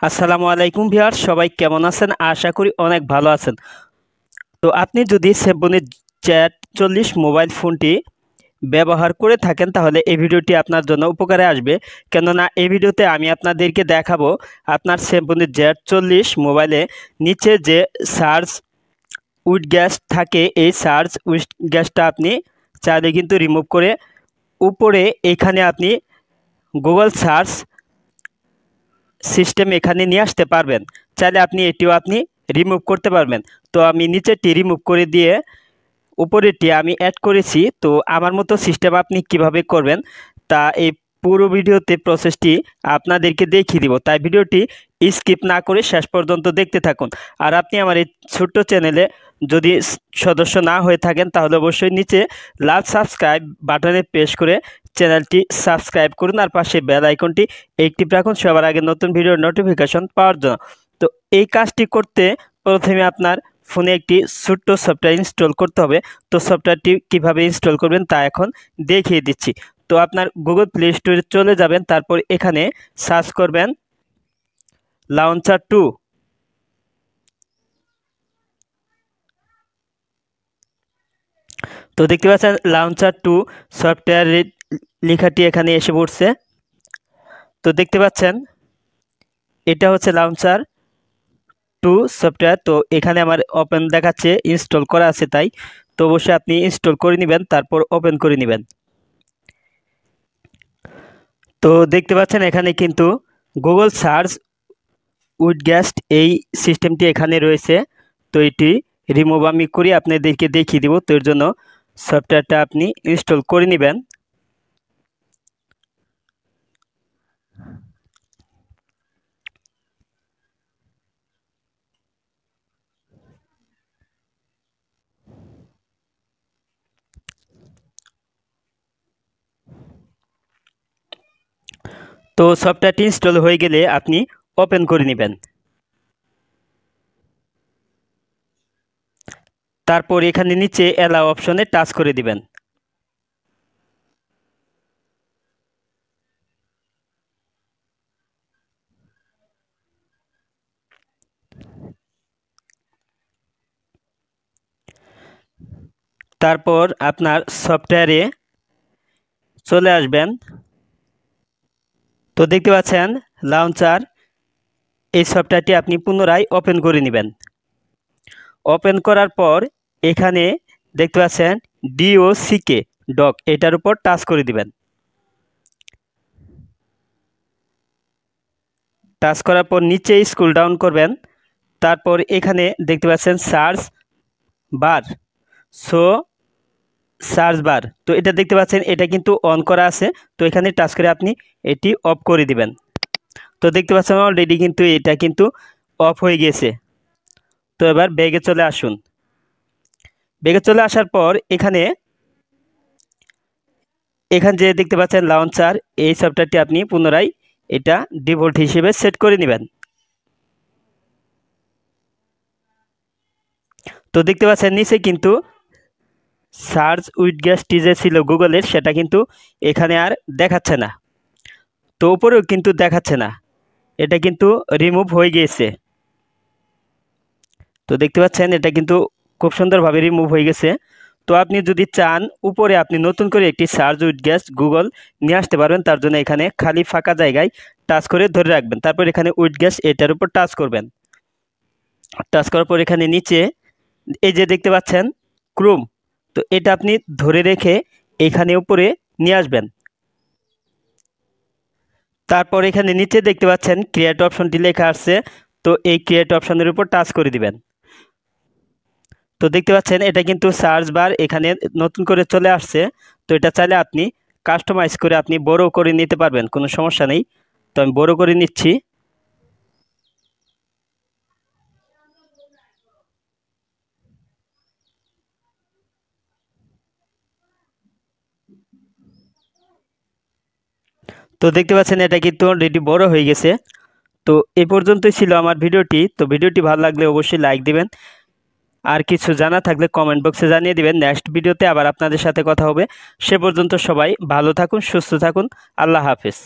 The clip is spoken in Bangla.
আসসালামু আলাইকুম ভিউয়ার্স, সবাই কেমন আছেন? আশা করি অনেক ভালো আছেন। তো আপনি যদি symphony z40 মোবাইল ফোনটি ব্যবহার করে থাকেন তাহলে এই ভিডিওটি আপনার জন্য উপকারে আসবে। কেননা এই ভিডিওতে আমি আপনাদেরকে দেখাবো আপনার symphony z40 মোবাইলে নিচে যে সার্চ উইড গ্যাস থাকে, এই সার্চ উইড গ্যাসটা আপনি চাইলে কিন্তু রিমুভ করে উপরে এখানে আপনি গুগল সার্চ সিস্টেম এখানে নিয়ে আসতে পারবেন। চাইলে আপনি এটিও রিমুভ করতে পারবেন। তো আমি নিচেরটি রিমুভ করে দিয়ে উপরেরটি আমি অ্যাড করেছি। তো আমার মতো সিস্টেম আপনি কিভাবে করবেন তা এই পুরো ভিডিওতে প্রসেসটি আপনাদেরকে দেখিয়ে দিব, তাই ভিডিওটি স্কিপ না করে শেষ পর্যন্ত দেখতে থাকুন। আর আপনি আমার এই ছোট্ট চ্যানেলে যদি সদস্য না হয়ে থাকেন তাহলে অবশ্যই নিচে লাল সাবস্ক্রাইব বাটনে প্রেস করে চ্যানেলটি সাবস্ক্রাইব করুন আর পাশে বেল আইকনটি অ্যাক্টিভ রাখুন সবার আগে নতুন ভিডিওর নোটিফিকেশন পাওয়ার জন্য। তো এই কাজটি করতে প্রথমে আপনার ফোনে একটি ছোট্ট সফটওয়্যার ইনস্টল করতে হবে। তো সফটওয়্যারটি কিভাবে ইনস্টল করবেন তা এখন দেখিয়ে দিচ্ছি। তো আপনার গুগল প্লে স্টোরে চলে যাবেন, তারপর এখানে সার্চ করবেন লঞ্চার 2। তো দেখতে পাচ্ছেন লঞ্চার 2 সফটওয়্যার লেখাটি এখানে এসে পড়ছে। তো দেখতে পাচ্ছেন এটা হচ্ছে লঞ্চার 2 সফটওয়্যার। তো এখানে আমার ওপেন দেখাচ্ছে, ইনস্টল করা আছে তাই। তো অবশ্যই আপনি ইনস্টল করে নেবেন, তারপর ওপেন করে নেবেন। তো দেখতে পাচ্ছেন এখানে কিন্তু গুগল সার্চ উইড গ্যাস এই সিস্টেমটি এখানে রয়েছে। তো এটি রিমুভ আমি করি আপনাদেরকে দেখিয়ে দিব। তো এর জন্য সফটওয়্যারটা আপনি ইনস্টল করে নেবেন। তো সফটওয়্যারটি ইনস্টল হয়ে গেলে আপনি ওপেন করে নেবেন। তারপর এখানে নিচে অ্যালাউ অপশনে টাচ করে দিবেন। তারপর আপনার সফটওয়্যারে চলে আসবেন। তো দেখতে পাচ্ছেন লঞ্চার এই সফটওয়্যারটি আপনি পুনরায় ওপেন করে নেবেন। ওপেন করার পর এখানে দেখতে পাচ্ছেন DOCK ডক, এটার উপর টাচ করে দিবেন। টাচ করার পর নিচে স্ক্রল ডাউন করবেন। তারপর এখানে দেখতে পাচ্ছেন সার্চ বার, সার্চ বার। তো এটা দেখতে পাচ্ছেন এটা কিন্তু অন করা আছে। তো এখানে টাচ করে আপনি এটি অফ করে দিবেন। তো দেখতে পাচ্ছেন অলরেডি কিন্তু এটা কিন্তু অফ হয়ে গেছে। তো এবার ব্যাগে চলে আসুন। ব্যাগে চলে আসার পর এখানে যে দেখতে পাচ্ছেন লঞ্চার এই সফটওয়্যারটি আপনি পুনরায় এটা ডিফল্ট হিসেবে সেট করে নেবেন। তো দেখতে পাচ্ছেন নিচে কিন্তু সার্চ উইড গ্যাসটি যে ছিল গুগলের সেটা কিন্তু এখানে আর দেখাচ্ছে না। তো উপরেও কিন্তু দেখাচ্ছে না, এটা কিন্তু রিমুভ হয়ে গিয়েছে। তো দেখতে পাচ্ছেন এটা কিন্তু খুব সুন্দরভাবে রিমুভ হয়ে গেছে। তো আপনি যদি চান উপরে আপনি নতুন করে একটি সার্চ উইড গ্যাস গুগল নিয়ে আসতে পারবেন। তার জন্য এখানে খালি ফাঁকা জায়গায় টাচ করে ধরে রাখবেন। তারপর এখানে উইড গ্যাস এটার উপর টাচ করবেন। টাচ করার পর এখানে নিচে এই যে দেখতে পাচ্ছেন ক্রোম, তো এটা আপনি ধরে রেখে এখানে উপরে নিয়ে আসবেন। তারপর এখানে নিচে দেখতে পাচ্ছেন ক্রিয়েট অপশনটি লেখা আছে। তো এই ক্রিয়েট অপশনের উপর টাচ করে দিবেন। তো দেখতে পাচ্ছেন এটা কিন্তু সার্চ বার এখানে নতুন করে চলে আসছে। তো এটা চাইলে আপনি কাস্টমাইজ করে আপনি বড় করে নিতে পারবেন, কোনো সমস্যা নেই। তো আমি বড় করে নিচ্ছি। তো দেখতে পাচ্ছেন এটা কিন্তু অলরেডি বড় হয়ে গেছে। তো এই পর্যন্তই ছিল আমার ভিডিওটি। তো ভিডিওটি ভালো লাগলে অবশ্যই লাইক দিবেন, আর কিছু জানা থাকলে কমেন্ট বক্সে জানিয়ে দিবেন। নেক্সট ভিডিওতে আবার আপনাদের সাথে কথা হবে। সে পর্যন্ত সবাই ভালো থাকুন, সুস্থ থাকুন। আল্লাহ হাফেজ।